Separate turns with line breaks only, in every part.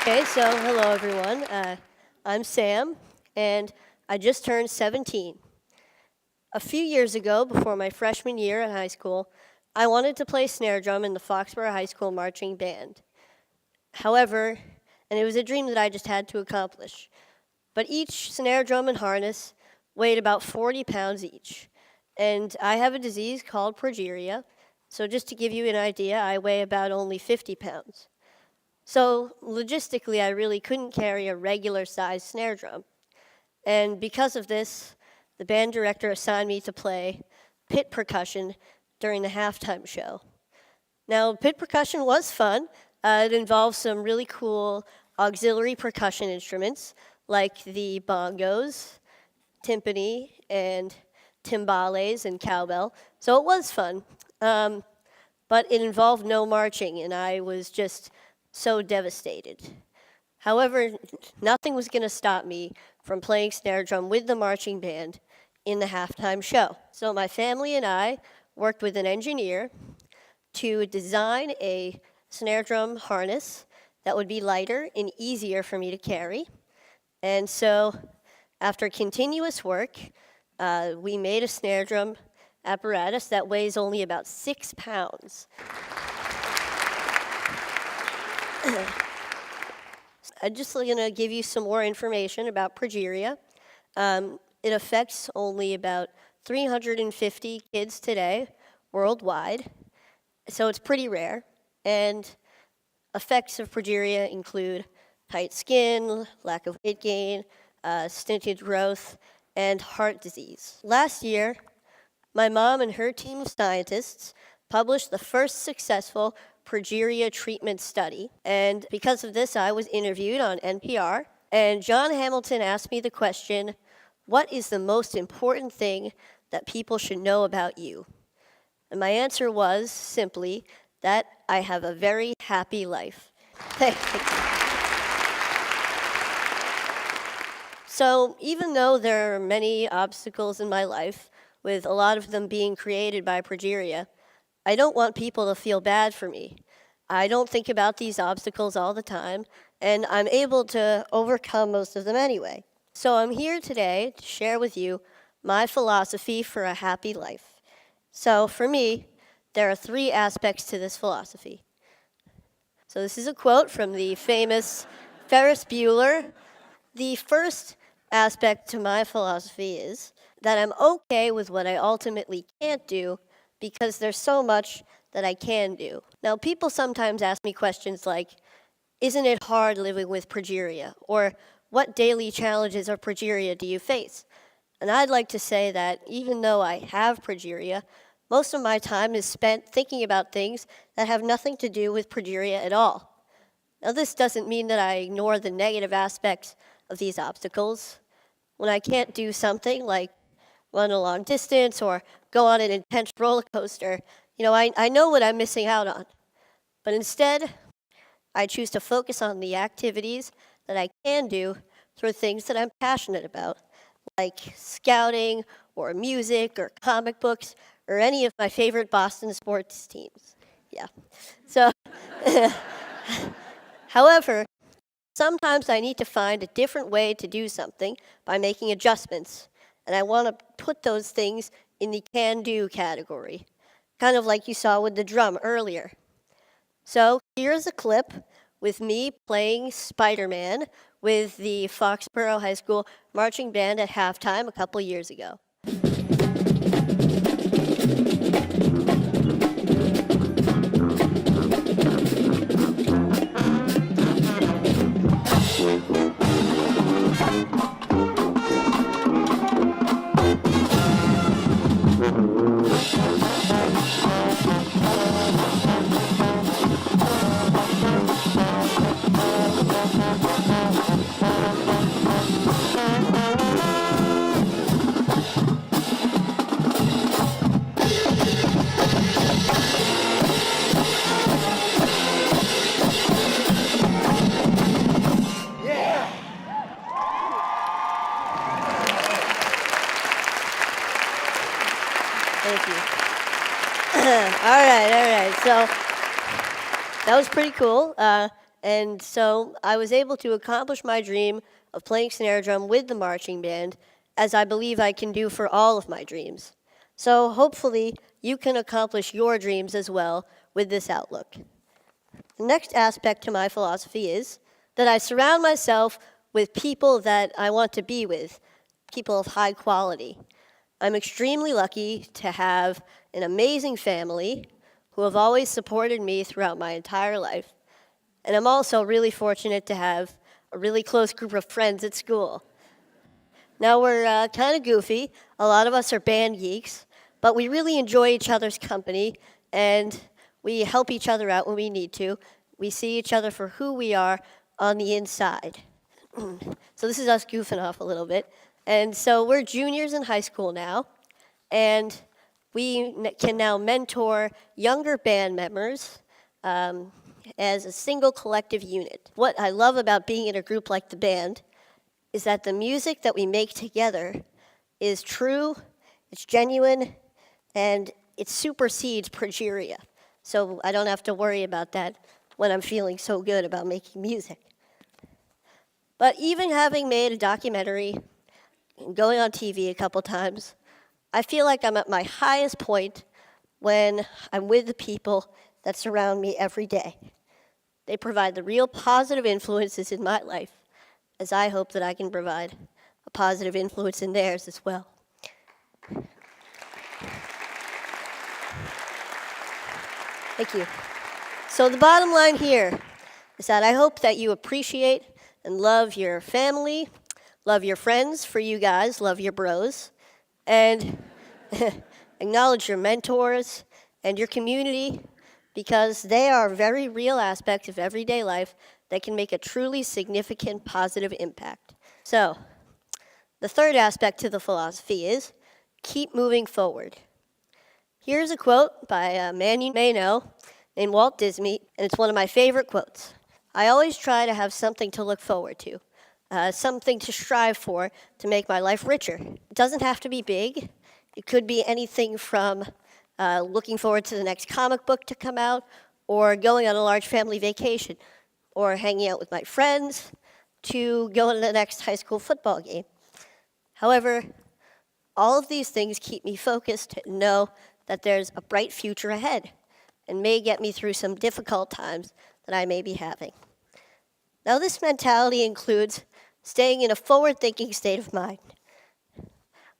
Okay, so hello everyone. I'm Sam, and I just turned 17. A few years ago, before my freshman year in high school, I wanted to play snare drum in the Foxborough High School marching band. However, and it was a dream that I just had to accomplish, but each snare drum and harness weighed about 40 pounds each. And I have a disease called progeria, so just to give you an idea, I weigh about only 50 pounds. So logistically, I really couldn't carry a regular-sized snare drum. And because of this, the band director assigned me to play pit percussion during the halftime show. Now, pit percussion was fun. It involved some really cool auxiliary percussion instruments like the bongos, timpani, and timbales and cowbell. So it was fun. But it involved no marching, and I was just so devastated. However, nothing was going to stop me from playing snare drum with the marching band in the halftime show. So my family and I worked with an engineer to design a snare drum harness that would be lighter and easier for me to carry. And so after continuous work, we made a snare drum apparatus that weighs only about 6 pounds. I'm just going to give you some more information about progeria. It affects only about 350 kids today worldwide, so it's pretty rare. And effects of progeria include tight skin, lack of weight gain, stunted growth, and heart disease. Last year, my mom and her team of scientists published the first successful progeria treatment study. And because of this, I was interviewed on NPR. And John Hamilton asked me the question, what is the most important thing that people should know about you? And my answer was simply that I have a very happy life. So even though there are many obstacles in my life, with a lot of them being created by progeria, I don't want people to feel bad for me. I don't think about these obstacles all the time, and I'm able to overcome most of them anyway. So I'm here today to share with you my philosophy for a happy life. So for me, there are 3 aspects to this philosophy. So this is a quote from the famous Ferris Bueller. The first aspect to my philosophy is that I'm okay with what I ultimately can't do because there's so much that I can do. Now, people sometimes ask me questions like, isn't it hard living with progeria? Or what daily challenges of progeria do you face? And I'd like to say that even though I have progeria, most of my time is spent thinking about things that have nothing to do with progeria at all. Now, this doesn't mean that I ignore the negative aspects of these obstacles. When I can't do something like run a long distance or go on an intense roller coaster, I know what I'm missing out on. But instead, I choose to focus on the activities that I can do through things that I'm passionate about, like scouting or music or comic books or any of my favorite Boston sports teams. Yeah. So, however, sometimes I need to find a different way to do something by making adjustments. And I want to put those things in the can-do category, kind of like you saw with the drum earlier. So here's a clip with me playing Spider-Man with the Foxborough High School marching band at halftime a couple years ago. Thank you. All right. So that was pretty cool. And And so I was able to accomplish my dream of playing snare drum with the marching band, as I believe I can do for all of my dreams. So hopefully you can accomplish your dreams as well with this outlook. The next aspect to my philosophy is that I surround myself with people that I want to be with, people of high quality. I'm extremely lucky to have an amazing family who have always supported me throughout my entire life. And I'm also really fortunate to have a really close group of friends at school. Now, we're kind of goofy. A lot of us are band geeks, but we really enjoy each other's company, and we help each other out when we need to. We see each other for who we are on the inside. So this is us goofing off a little bit. And so we're juniors in high school now, and we can now mentor younger band members as a single collective unit. What I love about being in a group like the band is that the music that we make together is true, it's genuine, and it supersedes progeria. So I don't have to worry about that when I'm feeling so good about making music. But even having made a documentary and going on TV a couple times, I feel like I'm at my highest point when I'm with the people that surround me every day. They provide the real positive influences in my life, as I hope that I can provide a positive influence in theirs as well. Thank you. So the bottom line here is that I hope that you appreciate and love your family, love your friends, for you guys, love your bros, and acknowledge your mentors and your community, because they are very real aspects of everyday life that can make a truly significant positive impact. So, the third aspect to the philosophy is keep moving forward. Here's a quote by a man you may know named Walt Disney, and it's one of my favorite quotes. I always try to have something to look forward to, something to strive for to make my life richer. It doesn't have to be big. It could be anything from looking forward to the next comic book to come out, or going on a large family vacation, or hanging out with my friends, to going to the next high school football game. However, all of these things keep me focused and know that there's a bright future ahead and may get me through some difficult times that I may be having. Now, this mentality includes staying in a forward-thinking state of mind.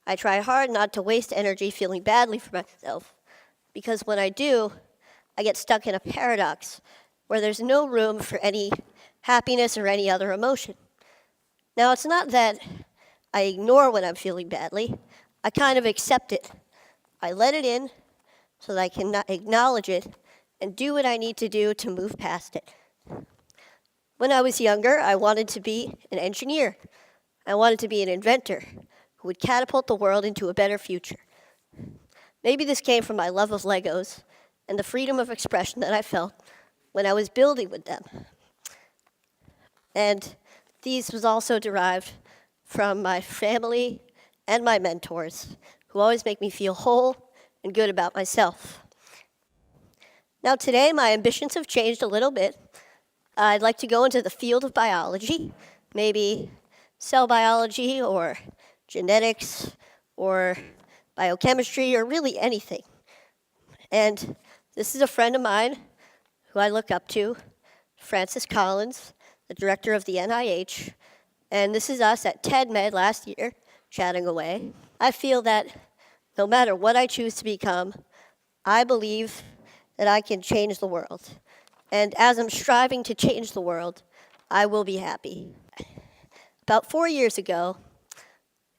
I try hard not to waste energy feeling badly for myself, because when I do, I get stuck in a paradox where there's no room for any happiness or any other emotion. Now, it's not that I ignore when I'm feeling badly. I kind of accept it. I let it in so that I can acknowledge it and do what I need to do to move past it. When I was younger, I wanted to be an engineer. I wanted to be an inventor who would catapult the world into a better future. Maybe this came from my love of Legos and the freedom of expression that I felt when I was building with them. And these was also derived from my family and my mentors, who always make me feel whole and good about myself. Now today, my ambitions have changed a little bit. I'd like to go into the field of biology, maybe cell biology or genetics or biochemistry or really anything. And this is a friend of mine who I look up to, Francis Collins, the director of the NIH. And this is us at TEDMed last year, chatting away. I feel that no matter what I choose to become, I believe that I can change the world. And as I'm striving to change the world, I will be happy. About 4 years ago,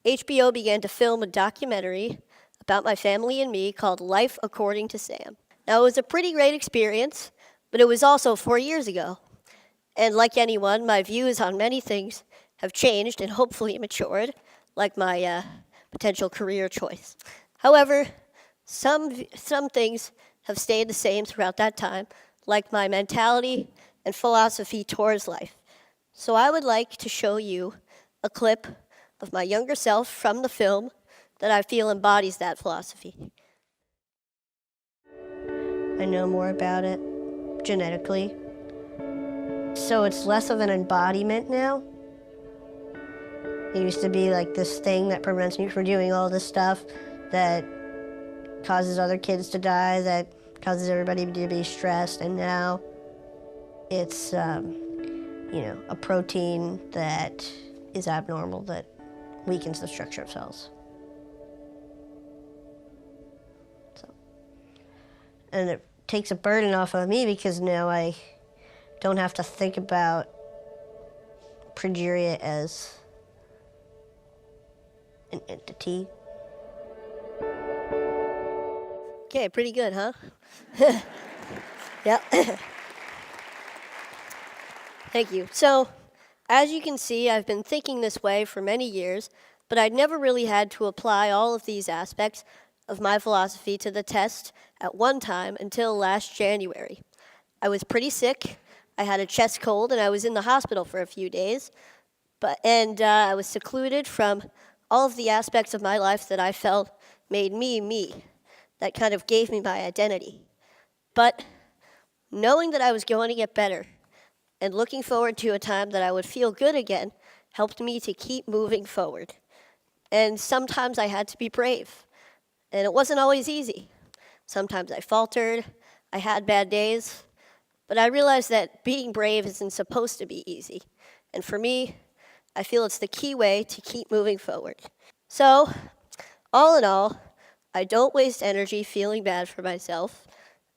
HBO began to film a documentary about my family and me called Life According to Sam. Now, it was a pretty great experience, but it was also 4 years ago. And like anyone, my views on many things have changed and hopefully matured, like my potential career choice. However, some things have stayed the same throughout that time, like my mentality and philosophy towards life. So I would like to show you a clip of my younger self from the film that I feel embodies that philosophy. I know more about it genetically So it's less of an embodiment now. It used to be like this thing that prevents me from doing all this stuff that causes other kids to die, that causes everybody to be stressed, and now it's, a protein that is abnormal, that weakens the structure of cells. So, and it takes a burden off of me because now I don't have to think about progeria as an entity. Okay, pretty good, huh? Yep. Thank you. So, as you can see, I've been thinking this way for many years, but I'd never really had to apply all of these aspects of my philosophy to the test at one time until last January. I was pretty sick. I had a chest cold, and I was in the hospital for a few days. I was secluded from all of the aspects of my life that I felt made me, me. That kind of gave me my identity. But knowing that I was going to get better and looking forward to a time that I would feel good again helped me to keep moving forward. And sometimes I had to be brave. And it wasn't always easy. Sometimes I faltered, I had bad days, but I realized that being brave isn't supposed to be easy. And for me, I feel it's the key way to keep moving forward. So, all in all, I don't waste energy feeling bad for myself.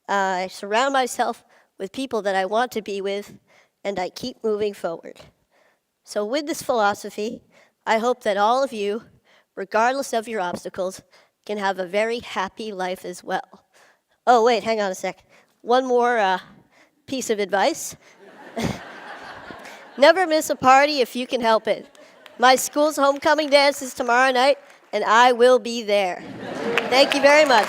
I surround myself with people that I want to be with, and I keep moving forward. So with this philosophy, I hope that all of you, regardless of your obstacles, can have a very happy life as well. Oh, wait, hang on a sec. One more piece of advice. Never miss a party if you can help it. My school's homecoming dance is tomorrow night, and I will be there. Thank you very much.